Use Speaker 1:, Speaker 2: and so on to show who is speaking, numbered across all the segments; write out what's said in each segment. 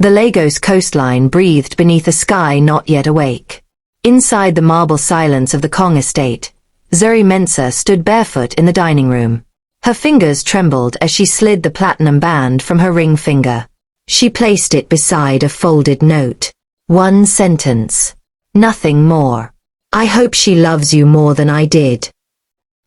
Speaker 1: The Lagos coastline breathed beneath a sky not yet awake. Inside the marble silence of the Kong estate, Zuri Mensah stood barefoot in the dining room. Her fingers trembled as she slid the platinum band from her ring finger. She placed it beside a folded note. One sentence. Nothing more. I hope she loves you more than I did.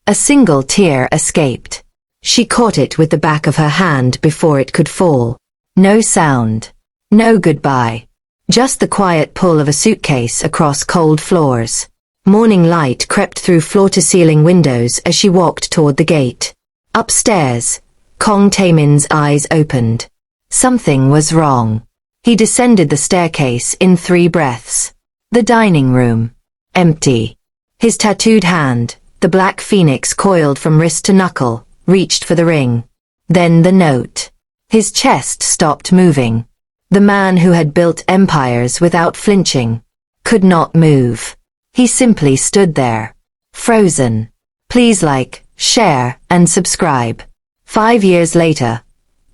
Speaker 1: A single tear escaped. She caught it with the back of her hand before it could fall. No sound. No goodbye. Just the quiet pull of a suitcase across cold floors. Morning light crept through floor-to-ceiling windows as she walked toward the gate. Upstairs, Kong Taemin's eyes opened. Something was wrong. He descended the staircase in 3 breaths. The dining room. Empty. His tattooed hand, the black phoenix coiled from wrist to knuckle, reached for the ring. Then the note. His chest stopped moving. The man who had built empires without flinching could not move. He simply stood there. Frozen. Please like, share, and subscribe. 5 years later.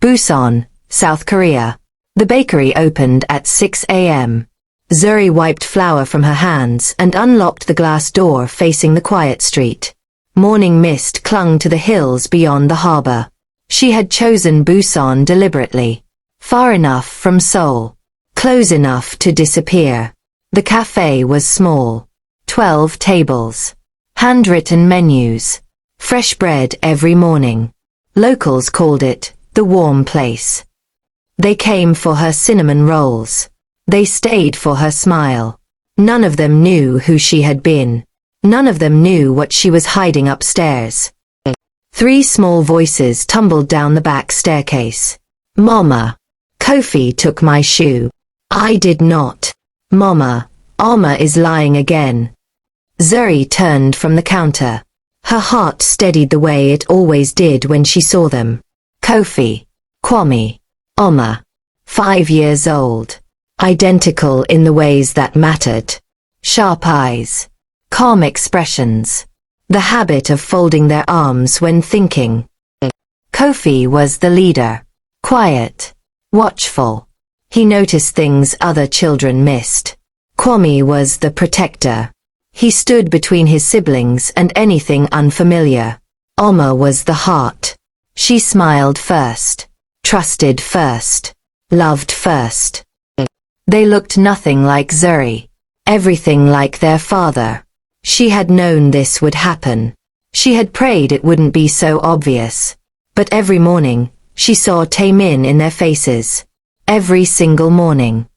Speaker 1: Busan, South Korea. The bakery opened at 6 a.m. Zuri wiped flour from her hands and unlocked the glass door facing the quiet street. Morning mist clung to the hills beyond the harbor. She had chosen Busan deliberately. Far enough from Seoul. Close enough to disappear. The cafe was small. 12 tables. Handwritten menus. Fresh bread every morning. Locals called it the warm place. They came for her cinnamon rolls. They stayed for her smile. None of them knew who she had been. None of them knew what she was hiding upstairs. 3 small voices tumbled down the back staircase. Mama. Kofi took my shoe. I did not. Mama. Alma is lying again. Zuri turned from the counter. Her heart steadied the way it always did when she saw them. Kofi. Kwame. Alma. 5 years old. Identical in the ways that mattered. Sharp eyes. Calm expressions. The habit of folding their arms when thinking. Kofi was the leader. Quiet. Watchful. He noticed things other children missed. Kwame was the protector. He stood between his siblings and anything unfamiliar. Alma was the heart. She smiled first. Trusted first. Loved first. They looked nothing like Zuri. Everything like their father. She had known this would happen. She had prayed it wouldn't be so obvious. But every morning, she saw Taemin in their faces. Every single morning.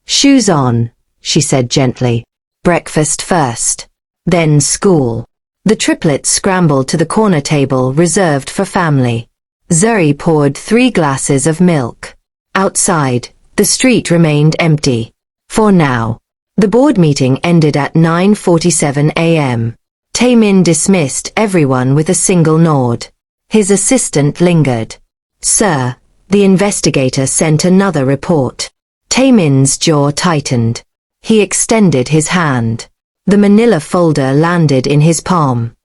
Speaker 1: Shoes on, she said gently. Breakfast first. Then school. The triplets scrambled to the corner table reserved for family. Zuri poured 3 glasses of milk. Outside, the street remained empty. For now. The board meeting ended at 9:47 a.m. Taemin dismissed everyone with a single nod. His assistant lingered. Sir, the investigator sent another report. Taemin's jaw tightened. He extended his hand. The manila folder landed in his palm.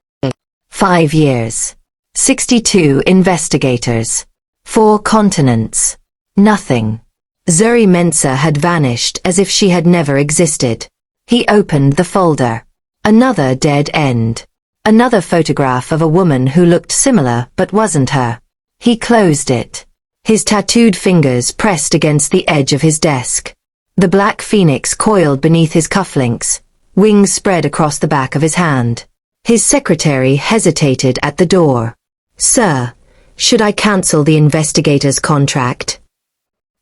Speaker 1: 5 years. 62 investigators. 4 continents. Nothing. Zuri Mensah had vanished as if she had never existed. He opened the folder. Another dead end. Another photograph of a woman who looked similar but wasn't her. He closed it. His tattooed fingers pressed against the edge of his desk. The black phoenix coiled beneath his cufflinks, wings spread across the back of his hand. His secretary hesitated at the door. Sir, should I cancel the investigator's contract?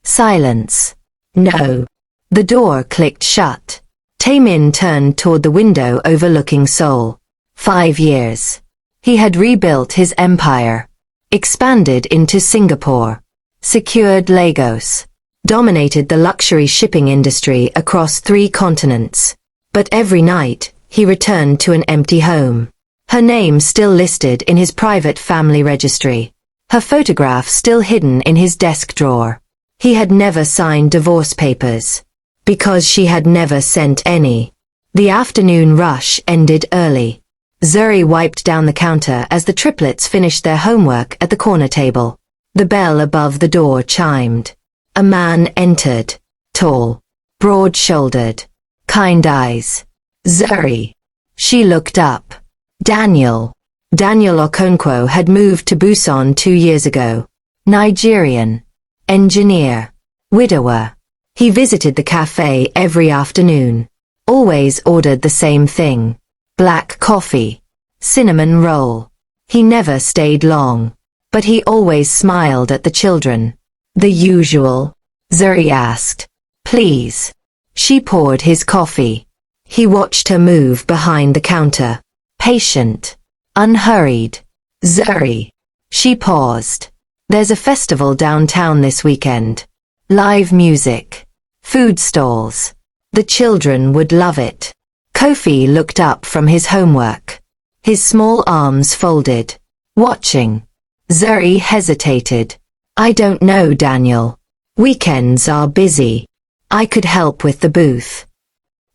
Speaker 1: Silence. No. The door clicked shut. Taemin turned toward the window overlooking Seoul. 5 years. He had rebuilt his empire. Expanded into Singapore. Secured Lagos. Dominated the luxury shipping industry across 3 continents. But every night, he returned to an empty home. Her name still listed in his private family registry. Her photograph still hidden in his desk drawer. He had never signed divorce papers. Because she had never sent any. The afternoon rush ended early. Zuri wiped down the counter as the triplets finished their homework at the corner table. The bell above the door chimed. A man entered. Tall, broad-shouldered, kind eyes. Zuri. She looked up. Daniel. Daniel Okonkwo had moved to Busan 2 years ago. Nigerian. Engineer. Widower. He visited the cafe every afternoon. Always ordered the same thing. Black coffee. Cinnamon roll. He never stayed long. But he always smiled at the children. The usual? Zuri asked. Please. She poured his coffee. He watched her move behind the counter. Patient. Unhurried. Zuri. She paused. There's a festival downtown this weekend. Live music. Food stalls. The children would love it. Kofi looked up from his homework. His small arms folded. Watching. Zuri hesitated. I don't know, Daniel. Weekends are busy. I could help with the booth.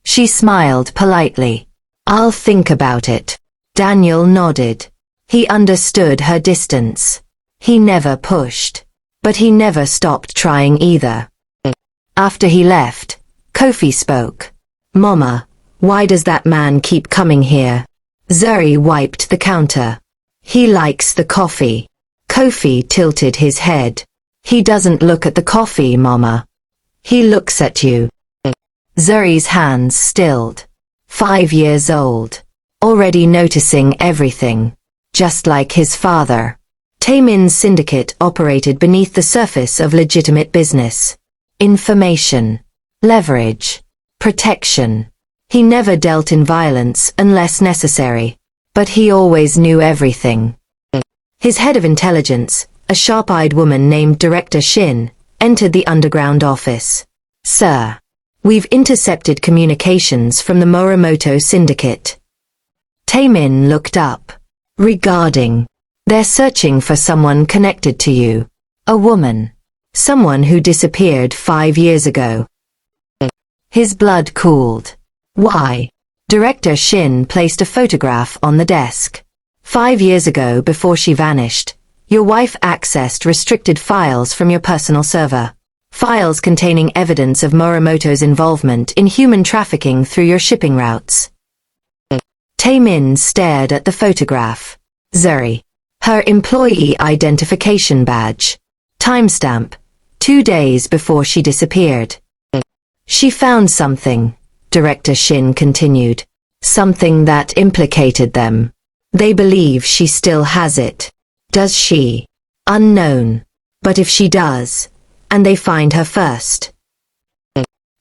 Speaker 1: She smiled politely. I'll think about it. Daniel nodded. He understood her distance. He never pushed. But he never stopped trying either. After he left, Kofi spoke. Mama, why does that man keep coming here? Zuri wiped the counter. He likes the coffee. Kofi tilted his head. He doesn't look at the coffee, Mama. He looks at you. Zuri's hands stilled. 5 years old. Already noticing everything. Just like his father. Taemin's syndicate operated beneath the surface of legitimate business. Information. Leverage. Protection. He never dealt in violence unless necessary. But he always knew everything. His head of intelligence, a sharp-eyed woman named Director Shin, entered the underground office. Sir. We've intercepted communications from the Morimoto syndicate. Taemin looked up. Regarding. They're searching for someone connected to you. A woman. Someone who disappeared 5 years ago. His blood cooled. Why? Director Shin placed a photograph on the desk. 5 years ago, before she vanished, your wife accessed restricted files from your personal server. Files containing evidence of Morimoto's involvement in human trafficking through your shipping routes. Taemin stared at the photograph. Zuri. Her employee identification badge. Timestamp. 2 days before she disappeared. She found something, Director Shin continued. Something that implicated them. They believe she still has it. Does she? Unknown. But if she does, and they find her first.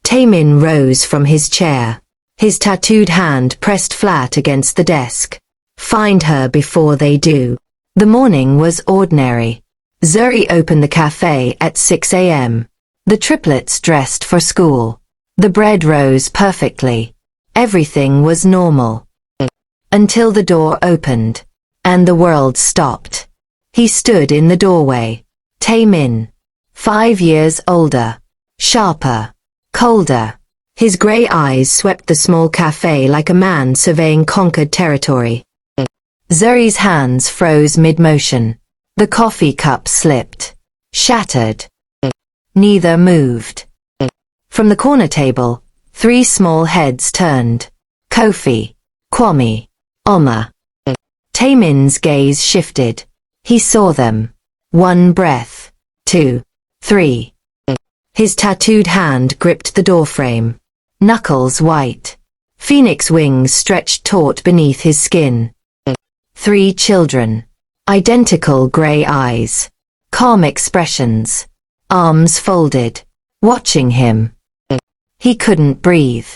Speaker 1: Taemin rose from his chair. His tattooed hand pressed flat against the desk. Find her before they do. The morning was ordinary. Zuri opened the cafe at 6 a.m. The triplets dressed for school. The bread rose perfectly. Everything was normal. Until the door opened. And the world stopped. He stood in the doorway. Taemin. 5 years older. Sharper. Colder. His grey eyes swept the small cafe like a man surveying conquered territory. Zuri's hands froze mid-motion. The coffee cup slipped. Shattered. Neither moved. From the corner table, 3 small heads turned. Kofi. Kwame. Oma. Taemin's gaze shifted. He saw them. 1 breath. 2. 3. His tattooed hand gripped the doorframe. Knuckles white. Phoenix wings stretched taut beneath his skin. 3 children. Identical grey eyes. Calm expressions. Arms folded. Watching him. He couldn't breathe.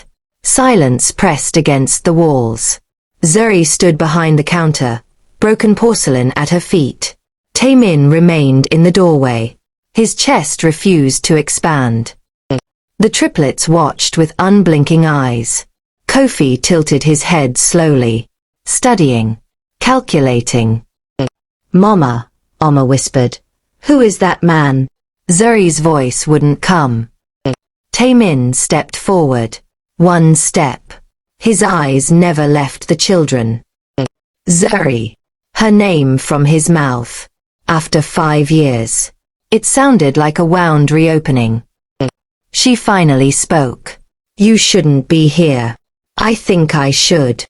Speaker 1: Silence pressed against the walls. Zuri stood behind the counter, broken porcelain at her feet. Taemin remained in the doorway. His chest refused to expand. The triplets watched with unblinking eyes. Kofi tilted his head slowly. Studying. Calculating. Mama, Oma whispered. Who is that man? Zuri's voice wouldn't come. Taemin stepped forward. 1 step. His eyes never left the children. Zuri. Her name from his mouth. After 5 years. It sounded like a wound reopening. She finally spoke. You shouldn't be here. I think I should.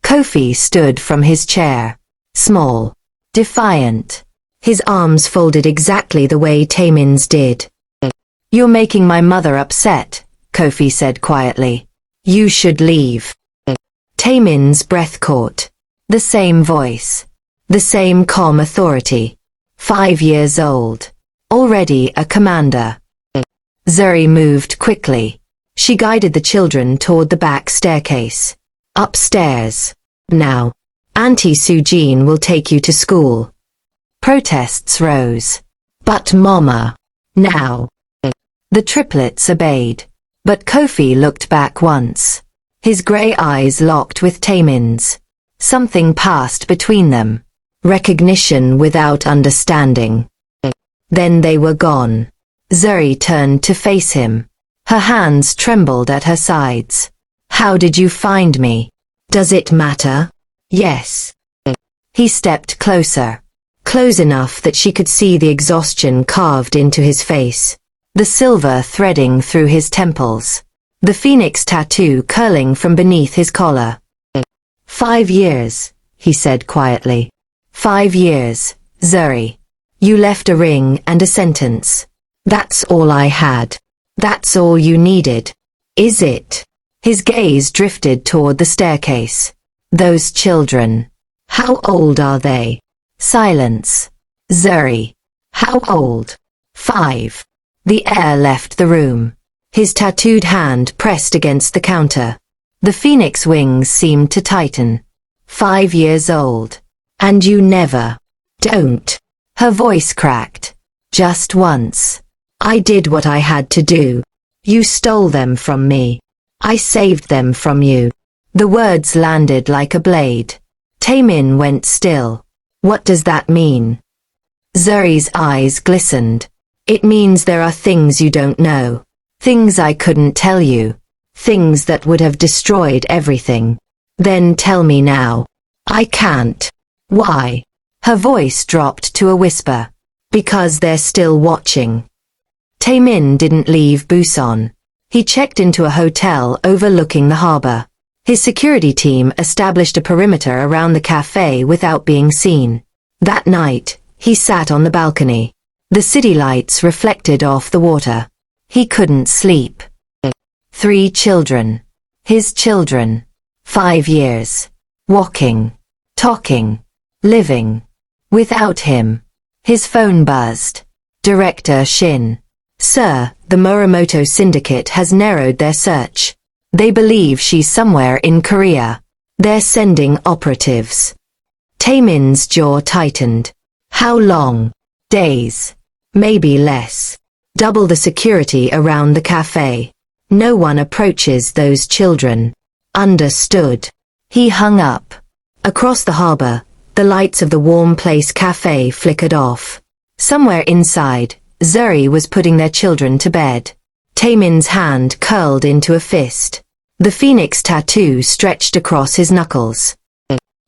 Speaker 1: Kofi stood from his chair. Small. Defiant. His arms folded exactly the way Taemin's did. You're making my mother upset, Kofi said quietly. You should leave. Taemin's breath caught. The same voice. The same calm authority. 5 years old. Already a commander. Zuri moved quickly. She guided the children toward the back staircase. Upstairs. Now. Auntie Sujin will take you to school. Protests rose. But Mama. Now. The triplets obeyed. But Kofi looked back once. His grey eyes locked with Taemin's. Something passed between them. Recognition without understanding. Then they were gone. Zuri turned to face him. Her hands trembled at her sides. How did you find me? Does it matter? Yes. He stepped closer. Close enough that she could see the exhaustion carved into his face. The silver threading through his temples. The phoenix tattoo curling from beneath his collar. 5 years, he said quietly. 5 years, Zuri. You left a ring and a sentence. That's all I had. That's all you needed. Is it? His gaze drifted toward the staircase. Those children. How old are they? Silence. Zuri. How old? 5. The air left the room. His tattooed hand pressed against the counter. The phoenix wings seemed to tighten. 5 years old. And you never. Don't. Her voice cracked. Just once. I did what I had to do. You stole them from me. I saved them from you. The words landed like a blade. Taemin went still. What does that mean? Zuri's eyes glistened. It means there are things you don't know. Things I couldn't tell you. Things that would have destroyed everything. Then tell me now. I can't. Why? Her voice dropped to a whisper. Because they're still watching. Taemin didn't leave Busan. He checked into a hotel overlooking the harbor. His security team established a perimeter around the cafe without being seen. That night, he sat on the balcony. The city lights reflected off the water. He couldn't sleep. 3 children. His children. 5 years. Walking. Talking. Living. Without him. His phone buzzed. Director Shin. Sir, the Morimoto Syndicate has narrowed their search. They believe she's somewhere in Korea. They're sending operatives. Taemin's jaw tightened. How long? Days. Maybe less. Double the security around the cafe. No one approaches those children. Understood. He hung up. Across the harbor, the lights of the Warm Place cafe flickered off. Somewhere inside, Zuri was putting their children to bed. Taemin's hand curled into a fist. The phoenix tattoo stretched across his knuckles.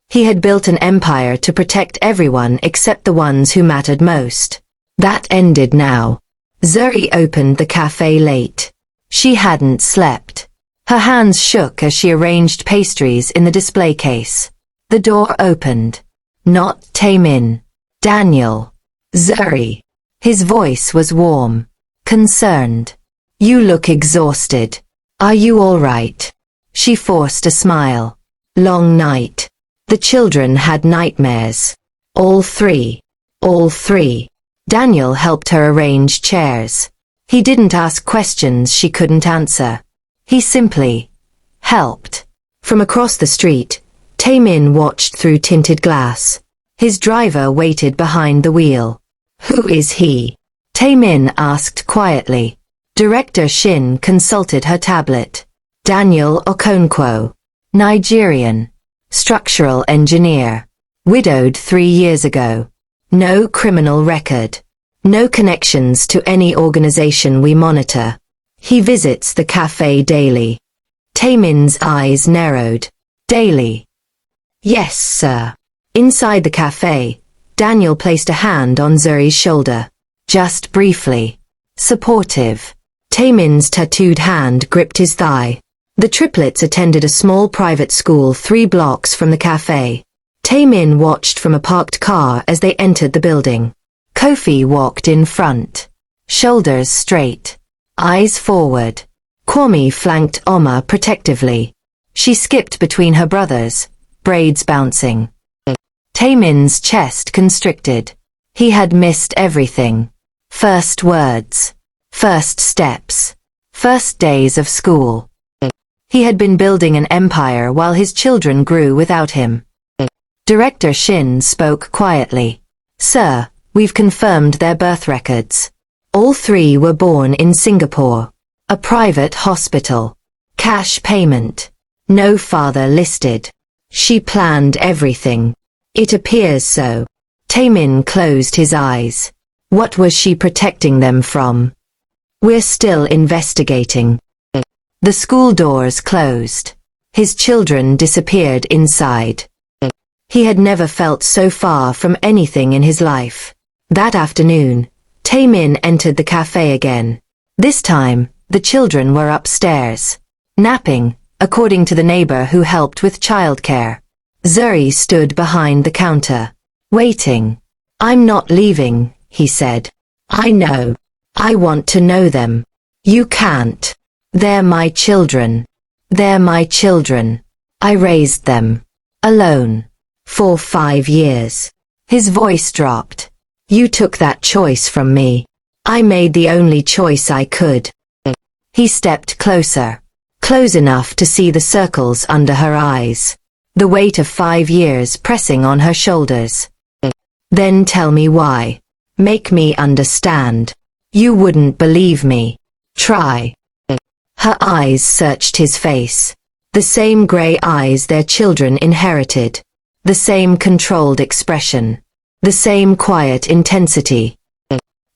Speaker 1: He had built an empire to protect everyone except the ones who mattered most. That ended now. Zuri opened the cafe late. She hadn't slept. Her hands shook as she arranged pastries in the display case. The door opened. Not Taemin. Daniel. Zuri. His voice was warm. Concerned. You look exhausted. Are you all right? She forced a smile. Long night. The children had nightmares. All 3. All 3. Daniel helped her arrange chairs. He didn't ask questions she couldn't answer. He simply helped. From across the street, Taemin watched through tinted glass. His driver waited behind the wheel. Who is he? Taemin asked quietly. Director Shin consulted her tablet. Daniel Okonkwo. Nigerian. Structural engineer. Widowed 3 years ago. No criminal record. No connections to any organization we monitor. He visits the cafe daily. Taemin's eyes narrowed. Daily. Yes, sir. Inside the cafe, Daniel placed a hand on Zuri's shoulder. Just briefly. Supportive. Taemin's tattooed hand gripped his thigh. The triplets attended a small private school 3 blocks from the cafe. Taemin watched from a parked car as they entered the building. Kofi walked in front. Shoulders straight. Eyes forward. Kwame flanked Oma protectively. She skipped between her brothers, braids bouncing. Taemin's chest constricted. He had missed everything. First words. First steps. First days of school. He had been building an empire while his children grew without him. Director Shin spoke quietly. Sir, we've confirmed their birth records. All 3 were born in Singapore. A private hospital. Cash payment. No father listed. She planned everything. It appears so. Taemin closed his eyes. What was she protecting them from? We're still investigating. The school doors closed. His children disappeared inside. He had never felt so far from anything in his life. That afternoon, Taemin entered the cafe again. This time, the children were upstairs. Napping, according to the neighbor who helped with childcare. Zuri stood behind the counter. Waiting. I'm not leaving, he said. I know. I want to know them. You can't. They're my children. They're my children. I raised them. Alone. For 5 years. His voice dropped. You took that choice from me. I made the only choice I could. He stepped closer. Close enough to see the circles under her eyes. The weight of 5 years pressing on her shoulders. Then tell me why. Make me understand. You wouldn't believe me. Try. Her eyes searched his face. The same grey eyes their children inherited. The same controlled expression. The same quiet intensity.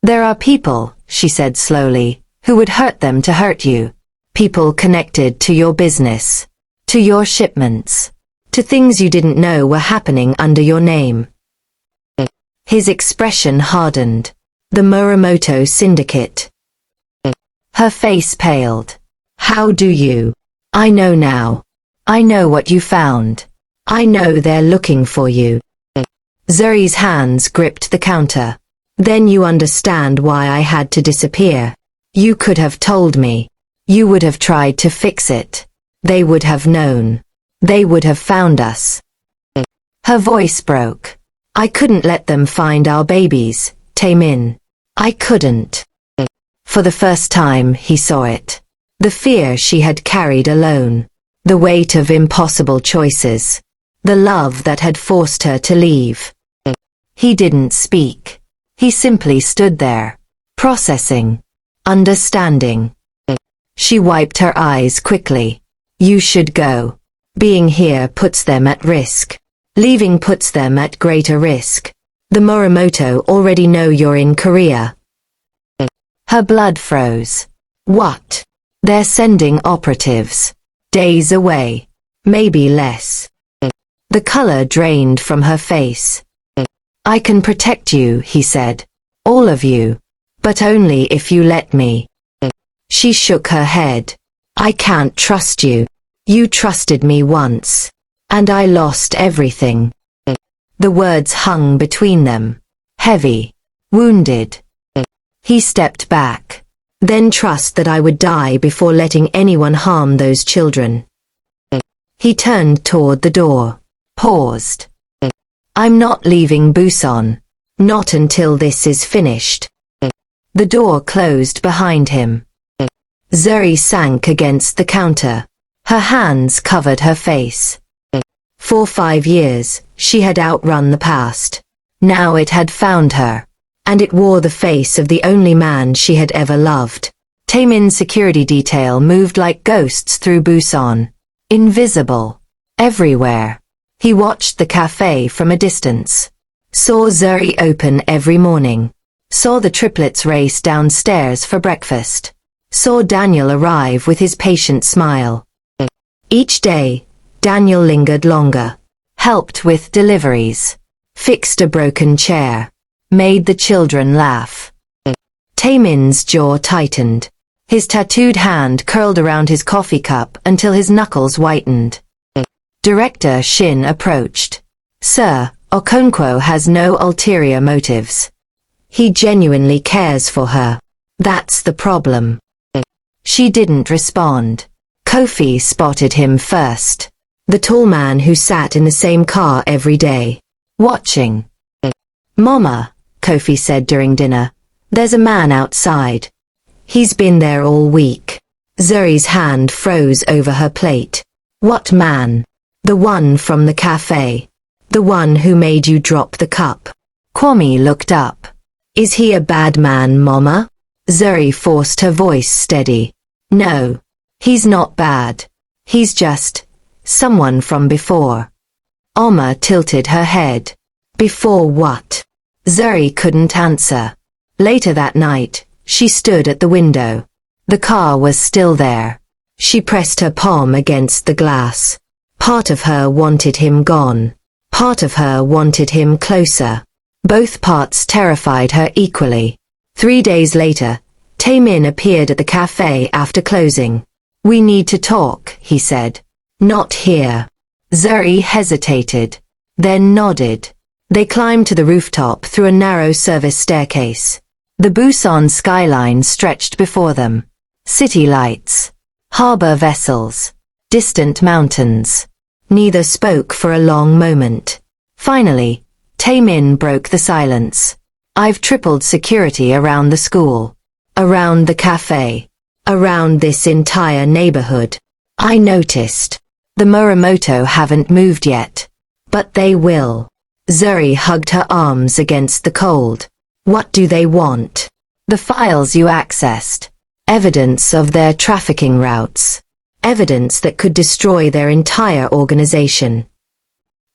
Speaker 1: There are people, she said slowly, who would hurt them to hurt you. People connected to your business. To your shipments. To things you didn't know were happening under your name. His expression hardened. The Muramoto Syndicate. Her face paled. How do you? I know now. I know what you found. I know they're looking for you. Zuri's hands gripped the counter. Then you understand why I had to disappear. You could have told me. You would have tried to fix it. They would have known. They would have found us. Her voice broke. I couldn't let them find our babies, Taemin. I couldn't. For the first time he saw it. The fear she had carried alone. The weight of impossible choices. The love that had forced her to leave. He didn't speak. He simply stood there. Processing. Understanding. She wiped her eyes quickly. You should go. Being here puts them at risk. Leaving puts them at greater risk. The Muramoto already know you're in Korea. Her blood froze. What? They're sending operatives. Days away. Maybe less. The color drained from her face. I can protect you, he said. All of you. But only if you let me. She shook her head. I can't trust you. You trusted me once. And I lost everything. The words hung between them. Heavy. Wounded. He stepped back. Then trust that I would die before letting anyone harm those children. He turned toward the door. Paused. I'm not leaving Busan. Not until this is finished. The door closed behind him. Zuri sank against the counter. Her hands covered her face. For 5 years, she had outrun the past. Now it had found her. And it wore the face of the only man she had ever loved. Taemin's security detail moved like ghosts through Busan. Invisible. Everywhere. He watched the cafe from a distance. Saw Zuri open every morning. Saw the triplets race downstairs for breakfast. Saw Daniel arrive with his patient smile. Each day, Daniel lingered longer. Helped with deliveries. Fixed a broken chair. Made the children laugh. Taemin's jaw tightened. His tattooed hand curled around his coffee cup until his knuckles whitened. Director Shin approached. Sir, Okonkwo has no ulterior motives. He genuinely cares for her. That's the problem. She didn't respond. Kofi spotted him first. The tall man who sat in the same car every day. Watching. Mama, Kofi said during dinner, there's a man outside. He's been there all week. Zuri's hand froze over her plate. What man? The one from the cafe. The one who made you drop the cup. Kwame looked up. Is he a bad man, Mama? Zuri forced her voice steady. No. He's not bad. He's just someone from before. Oma tilted her head. Before what? Zuri couldn't answer. Later that night, she stood at the window. The car was still there. She pressed her palm against the glass. Part of her wanted him gone. Part of her wanted him closer. Both parts terrified her equally. 3 days later, Taemin appeared at the cafe after closing. We need to talk, he said. Not here. Zuri hesitated, then nodded. They climbed to the rooftop through a narrow service staircase. The Busan skyline stretched before them. City lights. Harbor vessels. Distant mountains. Neither spoke for a long moment. Finally, Taemin broke the silence. I've tripled security around the school. Around the cafe. Around this entire neighborhood. I noticed. The Muramoto haven't moved yet. But they will. Zuri hugged her arms against the cold. What do they want? The files you accessed. Evidence of their trafficking routes. Evidence that could destroy their entire organization.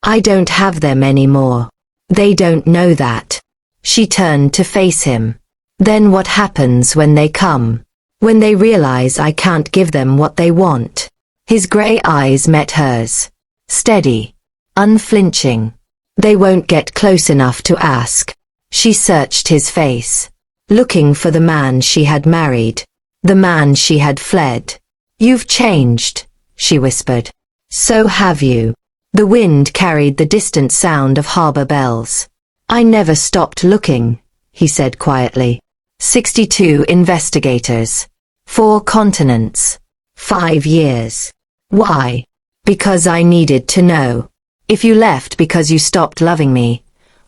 Speaker 1: I don't have them anymore. They don't know that. She turned to face him. Then what happens when they come? When they realize I can't give them what they want? His gray eyes met hers. Steady. Unflinching. They won't get close enough to ask. She searched his face. Looking for the man she had married. The man she had fled. You've changed, she whispered. So have you. The wind carried the distant sound of harbor bells. I never stopped looking, he said quietly. 62 investigators. 4 continents. 5 years. Why? Because I needed to know. If you left because you stopped loving me,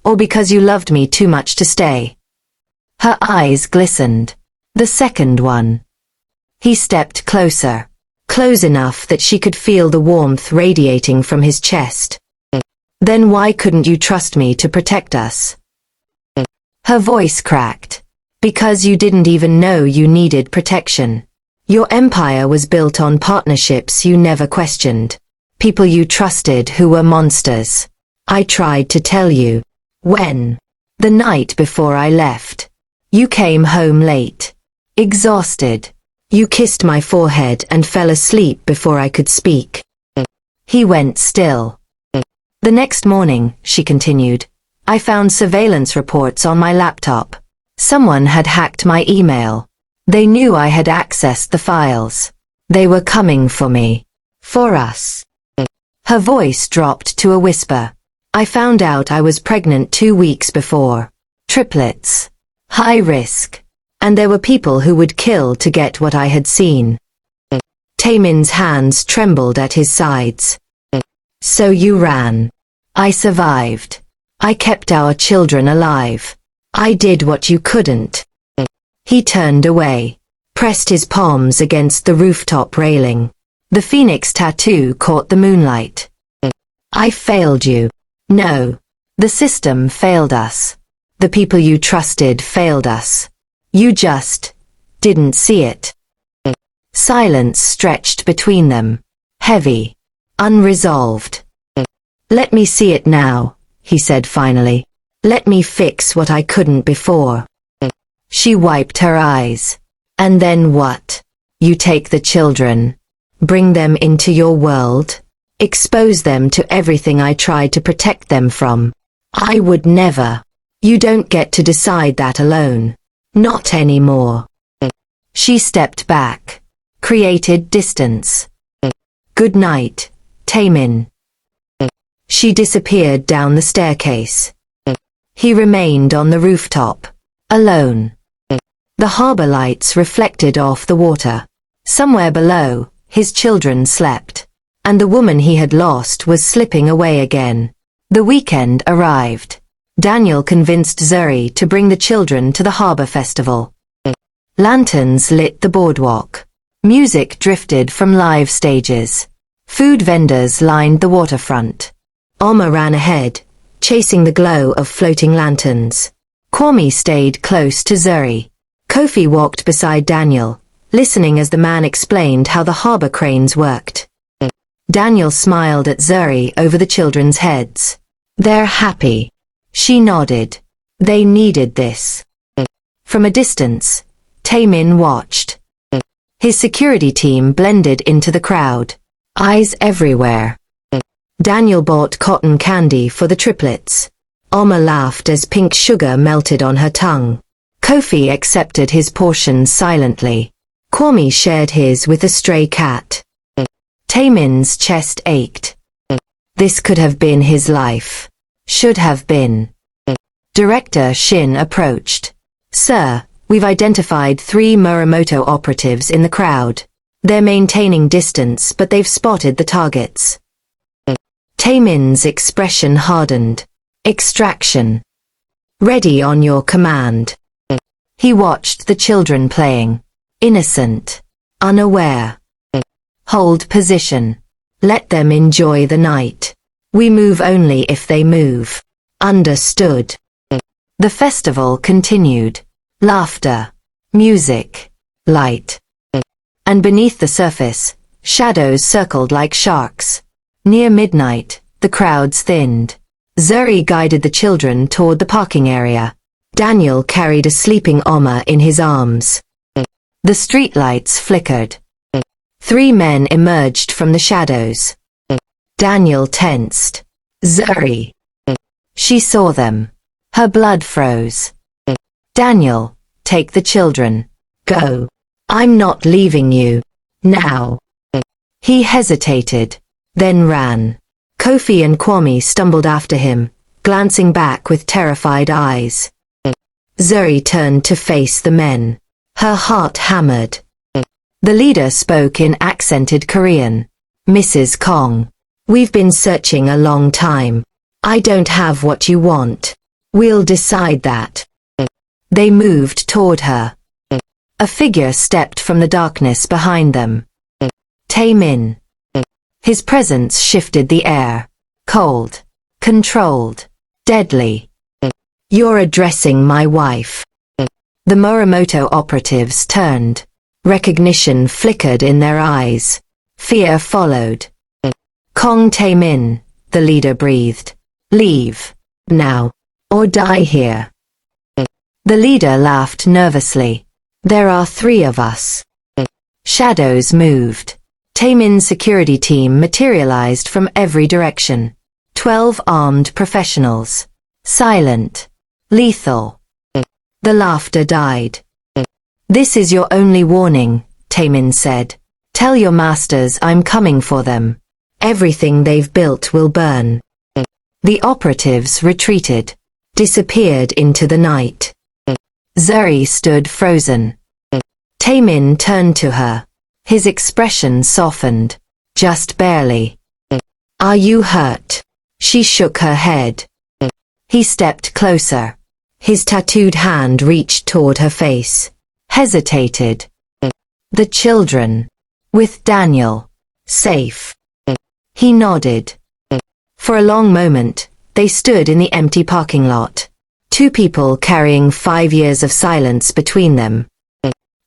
Speaker 1: or because you loved me too much to stay. Her eyes glistened. The second one. He stepped closer. Close enough that she could feel the warmth radiating from his chest. Then why couldn't you trust me to protect us? Her voice cracked. Because you didn't even know you needed protection. Your empire was built on partnerships you never questioned. People you trusted who were monsters. I tried to tell you. When? The night before I left. You came home late. Exhausted. You kissed my forehead and fell asleep before I could speak. He went still. The next morning, she continued, I found surveillance reports on my laptop. Someone had hacked my email. They knew I had accessed the files. They were coming for me. For us. Her voice dropped to a whisper. I found out I was pregnant 2 weeks before. Triplets. High risk. And there were people who would kill to get what I had seen. Taemin's hands trembled at his sides. So you ran. I survived. I kept our children alive. I did what you couldn't. He turned away. Pressed his palms against the rooftop railing. The phoenix tattoo caught the moonlight. I failed you. No. The system failed us. The people you trusted failed us. You just didn't see it. Silence stretched between them. Heavy. Unresolved. Let me see it now, he said finally. Let me fix what I couldn't before. She wiped her eyes. And then what? You take the children. Bring them into your world. Expose them to everything I tried to protect them from. I would never. You don't get to decide that alone. Not anymore. She stepped back, created distance. Good night, Taemin. She disappeared down the staircase. He remained on the rooftop, alone. The harbor lights reflected off the water. Somewhere below, his children slept, and the woman he had lost was slipping away again. The weekend arrived. Daniel convinced Zuri to bring the children to the harbor festival. Lanterns lit the boardwalk. Music drifted from live stages. Food vendors lined the waterfront. Oma ran ahead, chasing the glow of floating lanterns. Kwame stayed close to Zuri. Kofi walked beside Daniel, listening as the man explained how the harbor cranes worked. Daniel smiled at Zuri over the children's heads. They're happy. She nodded. They needed this. From a distance, Taemin watched. His security team blended into the crowd. Eyes everywhere. Daniel bought cotton candy for the triplets. Oma laughed as pink sugar melted on her tongue. Kofi accepted his portion silently. Kwame shared his with a stray cat. Taemin's chest ached. This could have been his life. Should have been. Director Shin approached. Sir, we've identified 3 Muramoto operatives in the crowd. They're maintaining distance, but they've spotted the targets. Taemin's expression hardened. Extraction. Ready on your command. He watched the children playing. Innocent. Unaware. Hold position. Let them enjoy the night. We move only if they move. Understood. The festival continued. Laughter. Music. Light. And beneath the surface, shadows circled like sharks. Near midnight, the crowds thinned. Zuri guided the children toward the parking area. Daniel carried a sleeping Oma in his arms. The streetlights flickered. 3 men emerged from the shadows. Daniel tensed. Zuri. She saw them. Her blood froze. Daniel, take the children. Go. I'm not leaving you. Now. He hesitated, then ran. Kofi and Kwame stumbled after him, glancing back with terrified eyes. Zuri turned to face the men. Her heart hammered. The leader spoke in accented Korean. Mrs. Kong. We've been searching a long time. I don't have what you want. We'll decide that. They moved toward her. A figure stepped from the darkness behind them. Taemin. His presence shifted the air. Cold. Controlled. Deadly. You're addressing my wife. The Muramoto operatives turned. Recognition flickered in their eyes. Fear followed. Kong Taemin, the leader breathed. Leave. Now. Or die here. The leader laughed nervously. There are 3 of us. Shadows moved. Taemin's security team materialized from every direction. 12 armed professionals. Silent. Lethal. The laughter died. This is your only warning, Taemin said. Tell your masters I'm coming for them. Everything they've built will burn. The operatives retreated. Disappeared into the night. Zuri stood frozen. Taemin turned to her. His expression softened. Just barely. Are you hurt? She shook her head. He stepped closer. His tattooed hand reached toward her face. Hesitated. The children. With Daniel. Safe. He nodded. For a long moment, they stood in the empty parking lot. 2 people carrying 5 years of silence between them.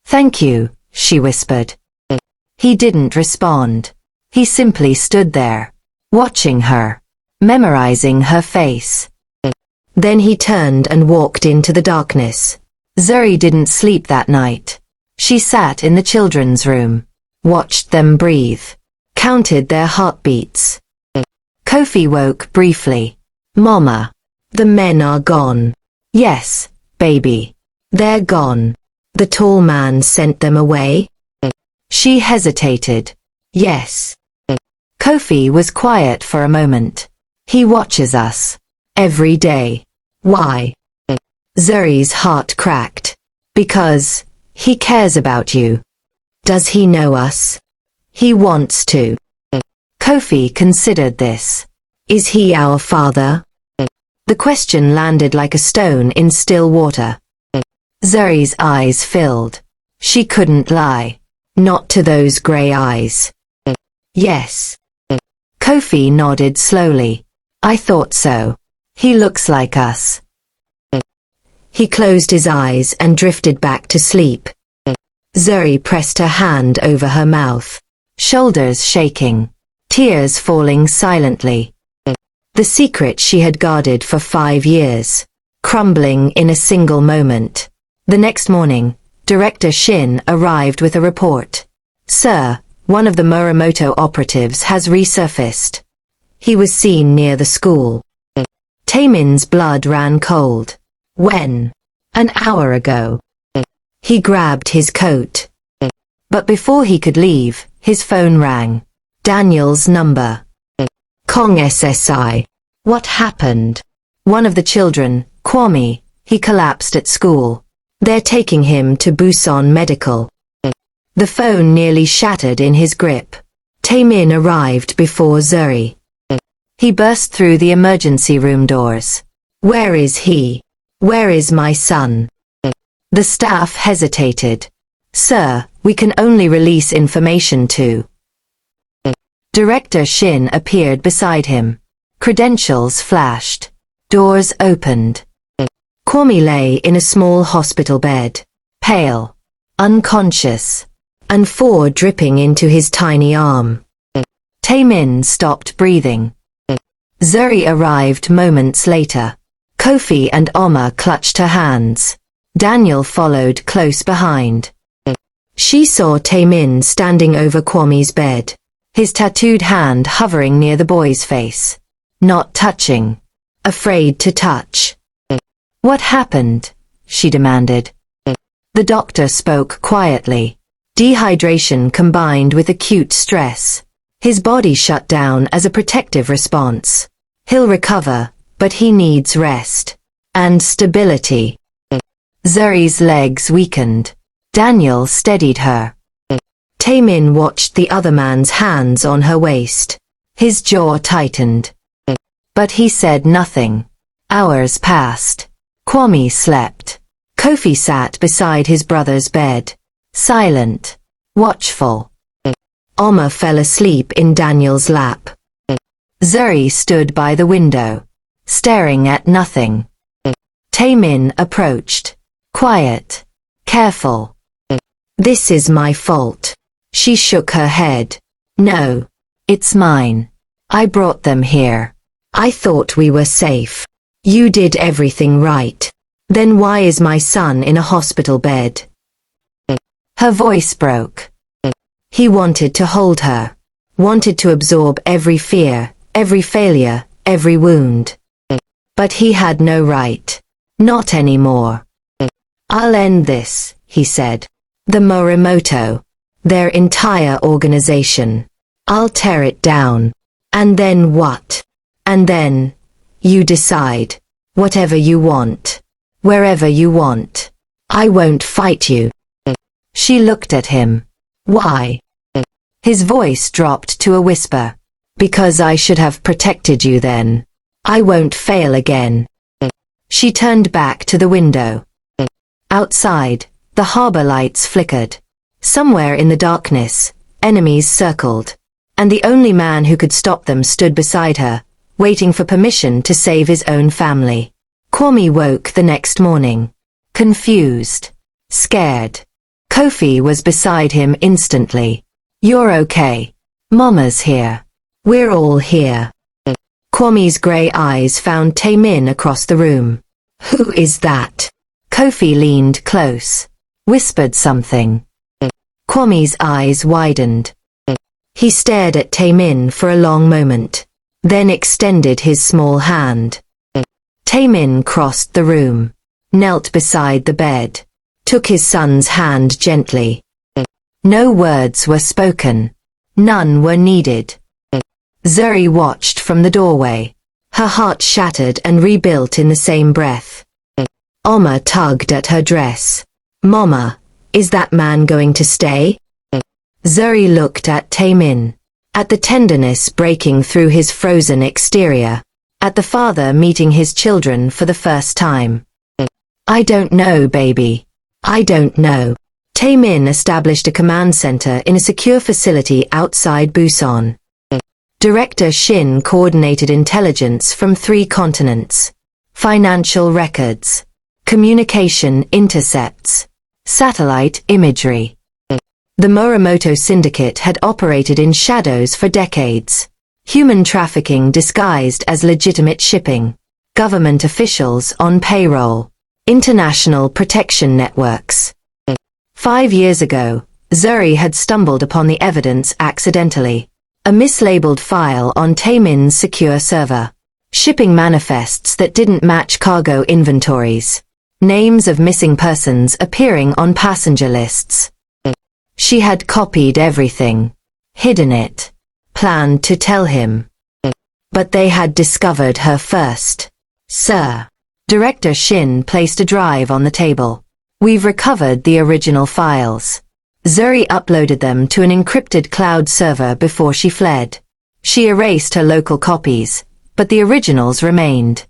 Speaker 1: Thank you, she whispered. He didn't respond. He simply stood there, watching her, memorizing her face. Then he turned and walked into the darkness. Zuri didn't sleep that night. She sat in the children's room, watched them breathe, counted their heartbeats. Kofi woke briefly. Mama. The men are gone. Yes, baby. They're gone. The tall man sent them away? She hesitated. Yes. Kofi was quiet for a moment. He watches us. Every day. Why? Zuri's heart cracked. Because he cares about you. Does he know us? He wants to. Kofi considered this. Is he our father? The question landed like a stone in still water. Zuri's eyes filled. She couldn't lie. Not to those grey eyes. Yes. Kofi nodded slowly. I thought so. He looks like us. He closed his eyes and drifted back to sleep. Zuri pressed her hand over her mouth, shoulders shaking, tears falling silently. The secret she had guarded for 5 years, crumbling in a single moment. The next morning, Director Shin arrived with a report. Sir, one of the Muramoto operatives has resurfaced. He was seen near the school. Taemin's blood ran cold. When? An hour ago. He grabbed his coat. But before he could leave, his phone rang. Daniel's number. Kong SSI. What happened? One of the children, Kwame, he collapsed at school. They're taking him to Busan Medical. The phone nearly shattered in his grip. Taemin arrived before Zuri. He burst through the emergency room doors. Where is he? Where is my son? The staff hesitated. Sir, we can only release information to. Director Shin appeared beside him. Credentials flashed. Doors opened. Kwame lay in a small hospital bed. Pale. Unconscious. And IV dripping into his tiny arm. Taemin stopped breathing. Zuri arrived moments later. Kofi and Oma clutched her hands. Daniel followed close behind. She saw Taemin standing over Kwame's bed, his tattooed hand hovering near the boy's face. Not touching. Afraid to touch. What happened? She demanded. The doctor spoke quietly. Dehydration combined with acute stress. His body shut down as a protective response. He'll recover, but he needs rest. And stability. Zuri's legs weakened. Daniel steadied her. Taemin watched the other man's hands on her waist. His jaw tightened. But he said nothing. Hours passed. Kwame slept. Kofi sat beside his brother's bed. Silent. Watchful. Oma fell asleep in Daniel's lap. Zuri stood by the window, staring at nothing. Taemin approached. Quiet. Careful. This is my fault. She shook her head. No. It's mine. I brought them here. I thought we were safe. You did everything right. Then why is my son in a hospital bed? Her voice broke. He wanted to hold her. Wanted to absorb every fear, every failure, every wound. But he had no right. Not anymore. I'll end this, he said. The Morimoto. Their entire organization. I'll tear it down. And then what? And then, you decide. Whatever you want. Wherever you want. I won't fight you. She looked at him. Why? His voice dropped to a whisper. Because I should have protected you then. I won't fail again. She turned back to the window. Outside, the harbor lights flickered. Somewhere in the darkness, enemies circled. And the only man who could stop them stood beside her, waiting for permission to save his own family. Kwame woke the next morning. Confused. Scared. Kofi was beside him instantly. You're okay. Mama's here. We're all here. Kwame's grey eyes found Taemin across the room. Who is that? Kofi leaned close. Whispered something. Kwame's eyes widened. He stared at Taemin for a long moment. Then extended his small hand. Taemin crossed the room. knelt beside the bed, took his son's hand gently. No words were spoken. None were needed. Zuri watched from the doorway. Her heart shattered and rebuilt in the same breath. Oma tugged at her dress. Mama, is that man going to stay? Zuri looked at Taemin, at the tenderness breaking through his frozen exterior, at the father meeting his children for the first time. I don't know, baby. I don't know. Taemin established a command center in a secure facility outside Busan. Director Shin coordinated intelligence from 3 continents, financial records, communication intercepts, satellite imagery. The Morimoto Syndicate had operated in shadows for decades. Human trafficking disguised as legitimate shipping, government officials on payroll, international protection networks. 5 years ago, Zuri had stumbled upon the evidence accidentally. A mislabeled file on Taemin's secure server. Shipping manifests that didn't match cargo inventories. Names of missing persons appearing on passenger lists. She had copied everything, hidden it, planned to tell him. But they had discovered her first. Sir. Director Shin placed a drive on the table. We've recovered the original files. Zuri uploaded them to an encrypted cloud server before she fled. She erased her local copies, but the originals remained.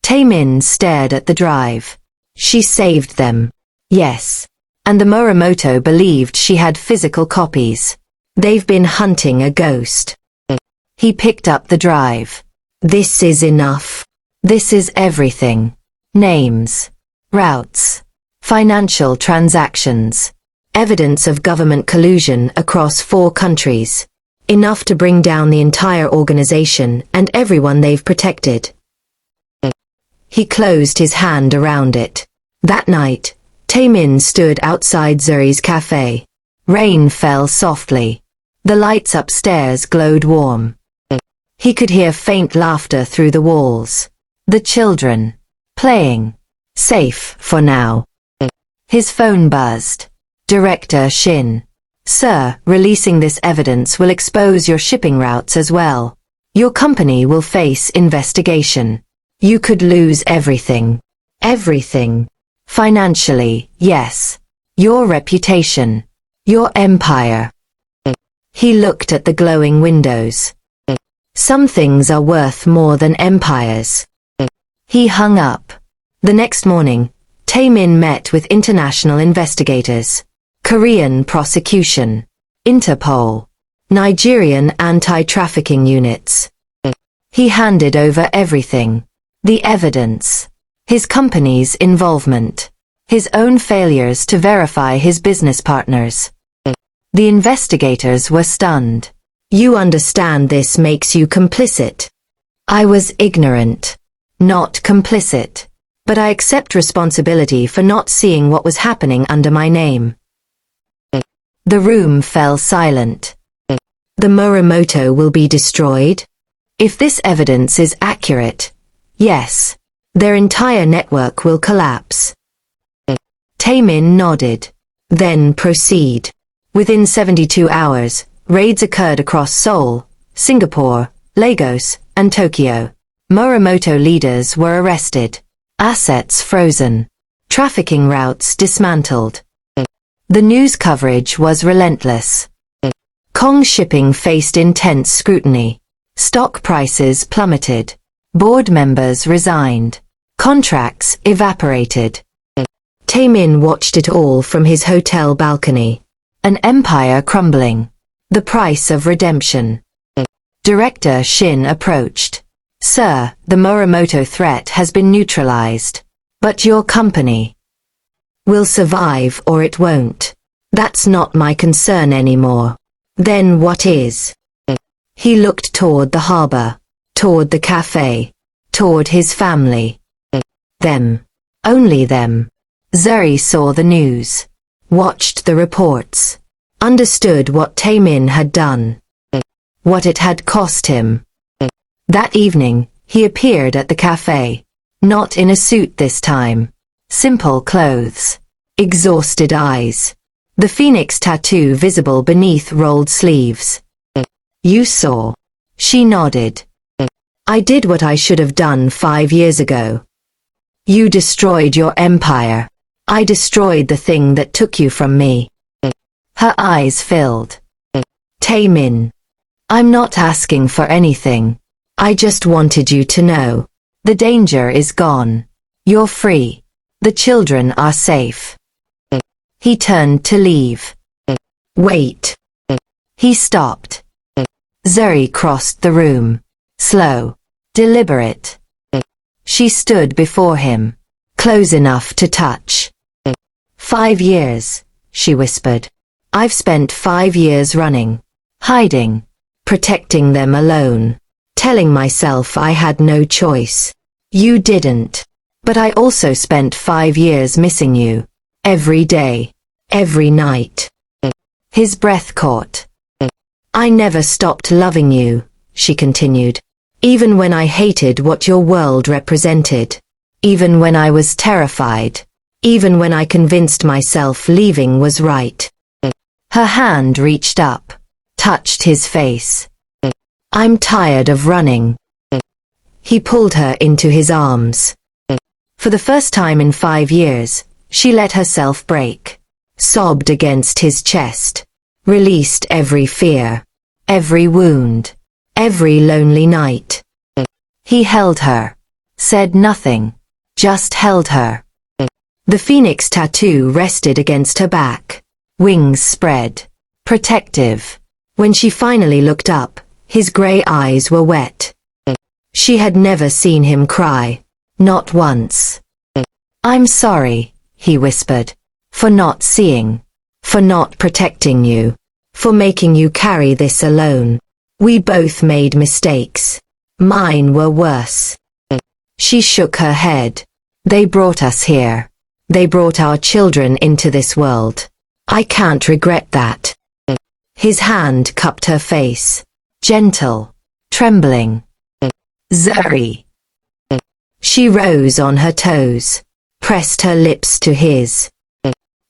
Speaker 1: Taemin stared at the drive. She saved them. Yes. And the Morimoto believed she had physical copies. They've been hunting a ghost. He picked up the drive. This is enough. This is everything. Names, routes, financial transactions, evidence of government collusion across 4 countries. Enough to bring down the entire organization and everyone they've protected. He closed his hand around it. That night, Taemin stood outside Zuri's cafe. Rain fell softly. The lights upstairs glowed warm. He could hear faint laughter through the walls. The children. Playing. Safe for now. His phone buzzed. Director Shin. Sir, releasing this evidence will expose your shipping routes as well. Your company will face investigation. You could lose everything. Everything. Financially, yes. Your reputation. Your empire. He looked at the glowing windows. Some things are worth more than empires. He hung up. The next morning, Taemin met with international investigators. Korean prosecution. Interpol. Nigerian anti-trafficking units. He handed over everything. The evidence. His company's involvement. His own failures to verify his business partners. The investigators were stunned. You understand this makes you complicit. I was ignorant. Not complicit. But I accept responsibility for not seeing what was happening under my name. The room fell silent. The Morimoto will be destroyed? If this evidence is accurate, yes. Their entire network will collapse. Taemin nodded. Then proceed. Within 72 hours, raids occurred across Seoul, Singapore, Lagos, and Tokyo. Morimoto leaders were arrested. Assets frozen. Trafficking routes dismantled. The news coverage was relentless. Kong shipping faced intense scrutiny. Stock prices plummeted. Board members resigned. Contracts evaporated. Taemin watched it all from his hotel balcony. An empire crumbling. The price of redemption. Director Shin approached. Sir, the Morimoto threat has been neutralized. But your company will survive or it won't. That's not my concern anymore. Then what is? He looked toward the harbor, toward the cafe, toward his family. Them. Only them. Zuri saw the news, watched the reports, understood what Taemin had done, what it had cost him. That evening, he appeared at the cafe. Not in a suit this time. Simple clothes. Exhausted eyes. The phoenix tattoo visible beneath rolled sleeves. You saw. She nodded. I did what I should have done 5 years ago. You destroyed your empire. I destroyed the thing that took you from me. Her eyes filled. Taemin. I'm not asking for anything. I just wanted you to know. The danger is gone. You're free. The children are safe. He turned to leave. Wait. He stopped. Zuri crossed the room. Slow. Deliberate. She stood before him. Close enough to touch. 5 years, she whispered. I've spent 5 years running. Hiding. Protecting them alone. Telling myself I had no choice. You didn't. But I also spent 5 years missing you. Every day. Every night. His breath caught. I never stopped loving you, she continued. Even when I hated what your world represented. Even when I was terrified. Even when I convinced myself leaving was right. Her hand reached up. Touched his face. I'm tired of running. He pulled her into his arms. For the first time in 5 years, she let herself break. Sobbed against his chest. Released every fear. Every wound. Every lonely night. He held her. Said nothing. Just held her. The phoenix tattoo rested against her back. Wings spread. Protective. When she finally looked up, his grey eyes were wet. She had never seen him cry. Not once. I'm sorry, he whispered. For not seeing. For not protecting you. For making you carry this alone. We both made mistakes. Mine were worse. She shook her head. They brought us here. They brought our children into this world. I can't regret that. His hand cupped her face. Gentle. Trembling. Zuri. She rose on her toes. Pressed her lips to his.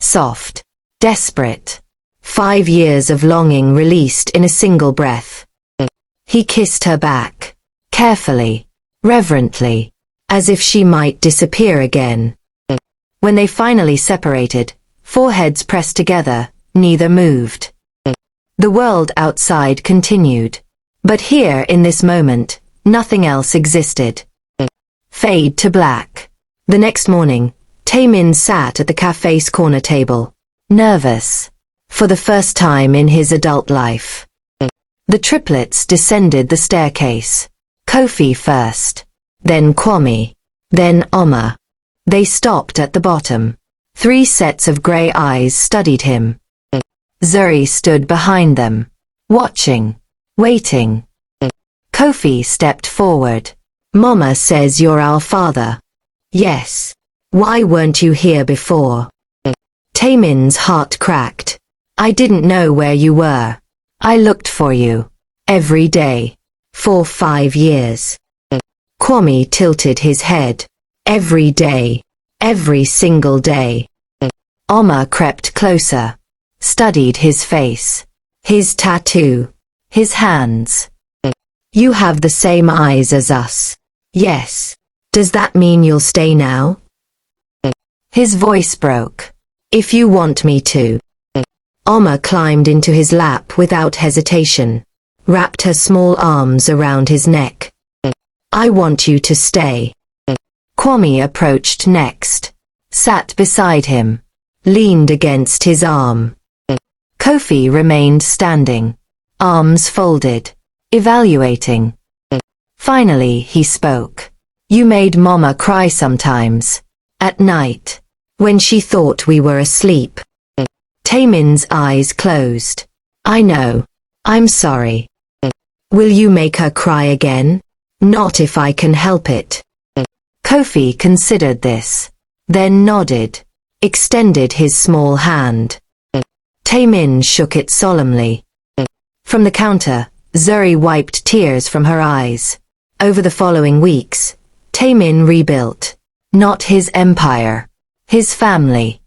Speaker 1: Soft. Desperate. 5 years of longing released in a single breath. He kissed her back. Carefully. Reverently. As if she might disappear again. When they finally separated, foreheads pressed together, neither moved. The world outside continued. But here in this moment, nothing else existed. Fade to black. The next morning, Taemin sat at the cafe's corner table. Nervous. For the first time in his adult life. The triplets descended the staircase. Kofi first. Then Kwame. Then Oma. They stopped at the bottom. 3 sets of grey eyes studied him. Zuri stood behind them. Watching. Waiting. Kofi stepped forward. Mama says you're our father. Yes. Why weren't you here before? Taemin's heart cracked. I didn't know where you were. I looked for you. Every day. For 5 years. Kwame tilted his head. Every day. Every single day. Oma crept closer. Studied his face. His tattoo. His hands. You have the same eyes as us. Yes. Does that mean you'll stay now? His voice broke. If you want me to. Oma climbed into his lap without hesitation. Wrapped her small arms around his neck. I want you to stay. Kwame approached next. Sat beside him. Leaned against his arm. Kofi remained standing. Arms folded. Evaluating. Finally he spoke. You made Mama cry sometimes. At night. When she thought we were asleep. Taemin's eyes closed. I know. I'm sorry. Will you make her cry again? Not if I can help it. Kofi considered this. Then nodded. Extended his small hand. Taemin shook it solemnly. From the counter, Zuri wiped tears from her eyes. Over the following weeks, Taemin rebuilt. Not his empire. His family.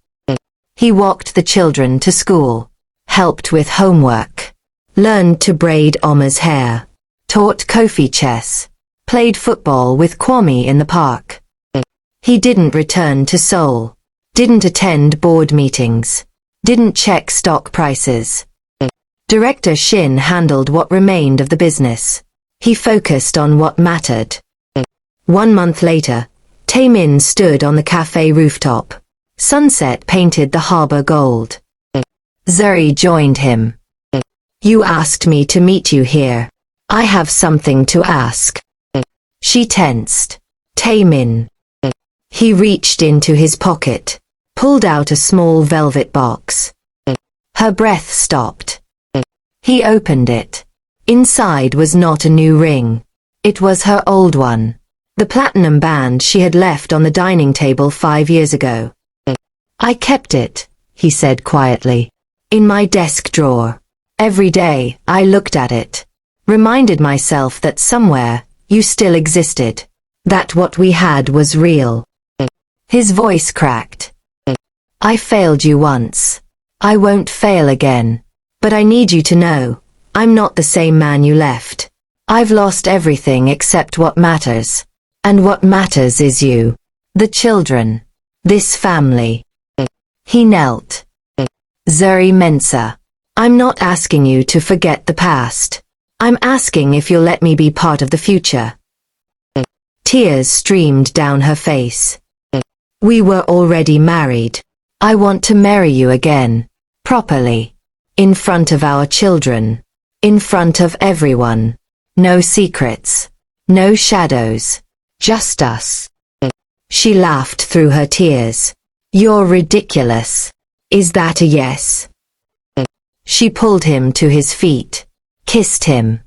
Speaker 1: He walked the children to school, helped with homework, learned to braid Oma's hair, taught Kofi chess, played football with Kwame in the park. He didn't return to Seoul, didn't attend board meetings, didn't check stock prices. Director Shin handled what remained of the business. He focused on what mattered. 1 month later, Taemin stood on the cafe rooftop. Sunset painted the harbor gold. Zuri joined him. You asked me to meet you here. I have something to ask. She tensed. Taemin. He reached into his pocket, pulled out a small velvet box. Her breath stopped. He opened it. Inside was not a new ring. It was her old one. The platinum band she had left on the dining table 5 years ago. I kept it, he said quietly, in my desk drawer. Every day, I looked at it, reminded myself that somewhere, you still existed, that what we had was real. His voice cracked. I failed you once. I won't fail again. But I need you to know, I'm not the same man you left. I've lost everything except what matters. And what matters is you. The children. This family. He knelt. Zuri Mensah. I'm not asking you to forget the past. I'm asking if you'll let me be part of the future. Tears streamed down her face. We were already married. I want to marry you again. Properly. In front of our children. In front of everyone. No secrets. No shadows. Just us. She laughed through her tears. You're ridiculous. Is that a yes? She pulled him to his feet. Kissed him.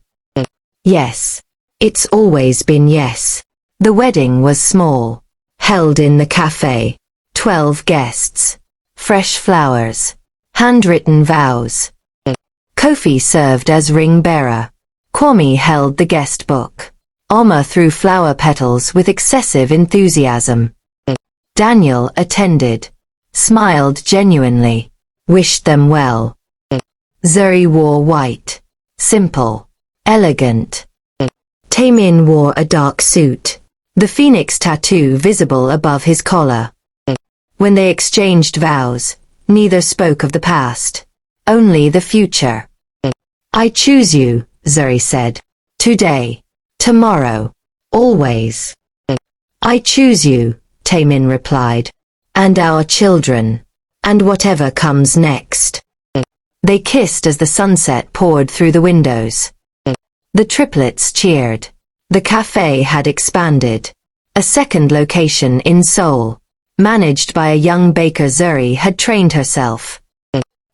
Speaker 1: Yes. It's always been yes. The wedding was small. Held in the cafe. 12 guests. Fresh flowers. Handwritten vows. Kofi served as ring bearer. Kwame held the guest book. Oma threw flower petals with excessive enthusiasm. Daniel attended. Smiled genuinely. Wished them well. Zuri wore white. Simple. Elegant. Taemin wore a dark suit. The phoenix tattoo visible above his collar. When they exchanged vows, neither spoke of the past. Only the future. I choose you, Zuri said. Today. Tomorrow. Always. I choose you, Taemin replied. And our children. And whatever comes next. They kissed as the sunset poured through the windows. The triplets cheered. The cafe had expanded. A second location in Seoul, managed by a young baker Zuri had trained herself.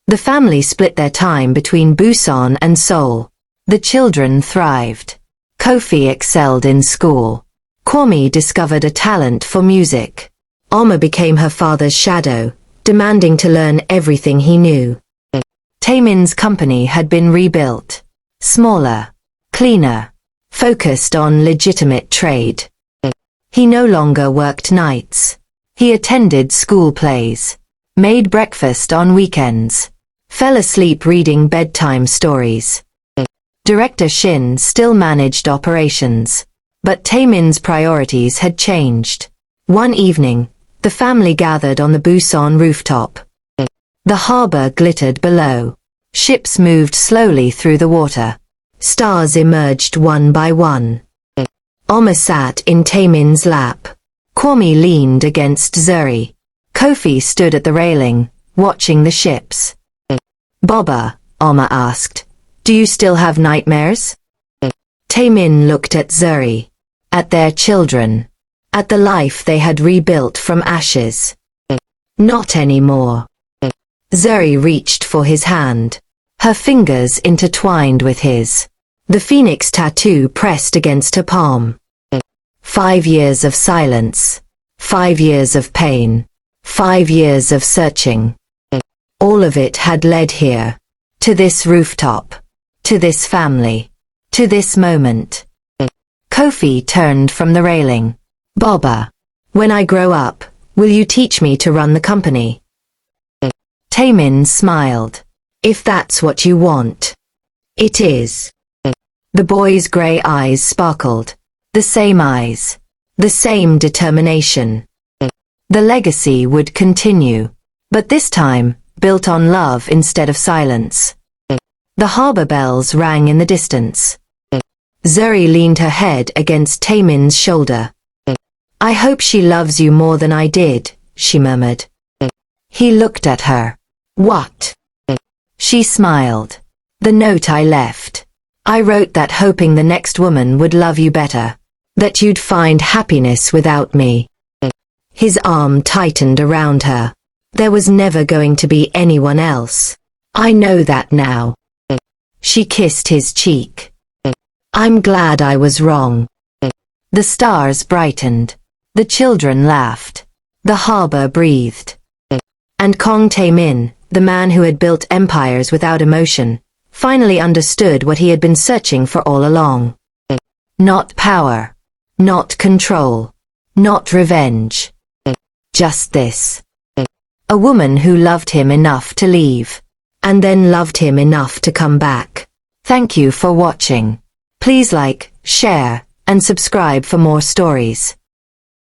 Speaker 1: The family split their time between Busan and Seoul. The children thrived. Kofi excelled in school. Kwame discovered a talent for music. Oma became her father's shadow, demanding to learn everything he knew. Taemin's company had been rebuilt. Smaller. Cleaner. Focused on legitimate trade. He no longer worked nights. He attended school plays. Made breakfast on weekends. Fell asleep reading bedtime stories. Director Shin still managed operations. But Taemin's priorities had changed. One evening, the family gathered on the Busan rooftop. The harbor glittered below. Ships moved slowly through the water. Stars emerged one by one. Oma sat in Taemin's lap. Kwame leaned against Zuri. Kofi stood at the railing, watching the ships. Boba, Oma asked, do you still have nightmares? Taemin looked at Zuri. At their children. At the life they had rebuilt from ashes. Not anymore. Zuri reached for his hand. Her fingers intertwined with his. The phoenix tattoo pressed against her palm. 5 years of silence. 5 years of pain. 5 years of searching. All of it had led here. To this rooftop. To this family. To this moment. Kofi turned from the railing. Baba, when I grow up, will you teach me to run the company? Taemin smiled. If that's what you want. It is. The boy's grey eyes sparkled. The same eyes. The same determination. The legacy would continue. But this time, built on love instead of silence. The harbour bells rang in the distance. Zuri leaned her head against Taemin's shoulder. I hope she loves you more than I did, she murmured. He looked at her. What? She smiled. The note I left. I wrote that hoping the next woman would love you better. That you'd find happiness without me. His arm tightened around her. There was never going to be anyone else. I know that now. She kissed his cheek. I'm glad I was wrong. The stars brightened. The children laughed. The harbour breathed. And Kong Taemin, the man who had built empires without emotion, finally understood what he had been searching for all along. Not power. Not control. Not revenge. Just this. A woman who loved him enough to leave. And then loved him enough to come back. Thank you for watching. Please like, share, and subscribe for more stories.